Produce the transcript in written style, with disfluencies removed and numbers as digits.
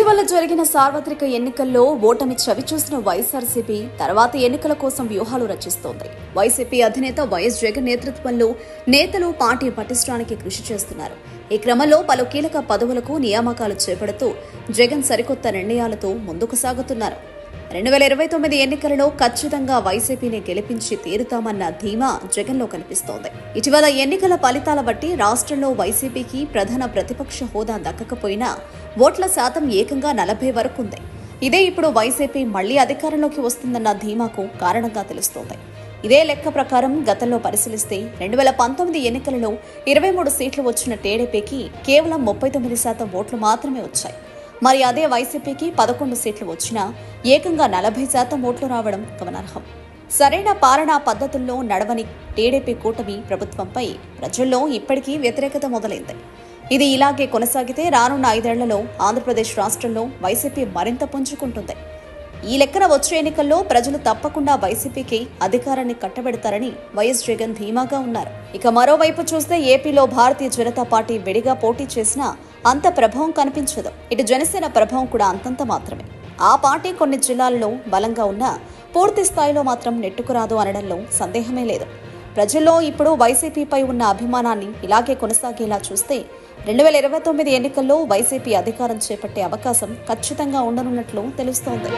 ఇటీవల జరిగిన సార్వత్రిక ఎన్నికల్లో ఓటమి చవిచూసిన వైఎస్ఆర్సీపీ తర్వాత ఎన్నికల కోసం వ్యూహాలు రచిస్తోంది. వైసీపీ అధినేత వైఎస్ జగన్ నేతృత్వంలో నేతలు పార్టీ పటిష్టానికి కృషి చేస్తున్నారు. ఈ క్రమంలో పలు కీలక పదవులకు నియామకాలు చేపడుతూ జగన్ సరికొత్త నిర్ణయాలతో ముందుకు సాగుతున్నారు. 2029 ఎన్నికలలో ఖచ్చితంగా వైసీపీని గెలిపించి తీరుతామన్న ధీమా జగన్లో కనిపిస్తోంది. ఇటీవల ఎన్నికల ఫలితాల బట్టి రాష్ట్రంలో వైసీపీకి ప్రధాన ప్రతిపక్ష హోదా దక్కకపోయినా ఓట్ల శాతం ఏకంగా 40 వరకు ఉంది. ఇదే ఇప్పుడు వైసీపీ మళ్లీ అధికారంలోకి వస్తుందన్న ధీమాకు కారణంగా తెలుస్తోంది. ఇదే లెక్క ప్రకారం గతంలో పరిశీలిస్తే 2019 ఎన్నికలలో 23 సీట్లు వచ్చిన టీడీపీకి కేవలం 39% ఓట్లు మాత్రమే వచ్చాయి. మరి అదే వైసీపీకి 11 సీట్లు వచ్చినా ఏకంగా 40% ఓట్లు రావడం గమనార్హం. సరైన పాలనా పద్ధతుల్లో నడవని టీడీపీ కూటమి ప్రభుత్వంపై ప్రజల్లో ఇప్పటికీ వ్యతిరేకత మొదలైంది. ఇది ఇలాగే కొనసాగితే రానున్న 5 ఏళ్లలో ఆంధ్రప్రదేశ్ రాష్ట్రంలో వైసీపీ మరింత పుంజుకుంటుంది. ఈ లెక్కన వచ్చే ఎన్నికల్లో ప్రజలు తప్పకుండా వైసీపీకి అధికారాన్ని కట్టబెడతారని వైఎస్ జగన్ ధీమాగా ఉన్నారు. ఇక మరోవైపు చూస్తే ఏపీలో భారతీయ జనతా పార్టీ విడిగా పోటీ చేసినా అంత ప్రభావం కనిపించదు. ఇటు జనసేన ప్రభావం కూడా అంతంత మాత్రమే. ఆ పార్టీ కొన్ని జిల్లాల్లో బలంగా ఉన్నా పూర్తి స్థాయిలో మాత్రం నెట్టుకురాదు అనడంలో సందేహమే లేదు. ప్రజల్లో ఇప్పుడు వైసీపీపై ఉన్న అభిమానాన్ని ఇలాగే కొనసాగేలా చూస్తే 2029 ఎన్నికల్లో వైసీపీ అధికారం చేపట్టే అవకాశం ఖచ్చితంగా ఉండనున్నట్లు తెలుస్తోంది.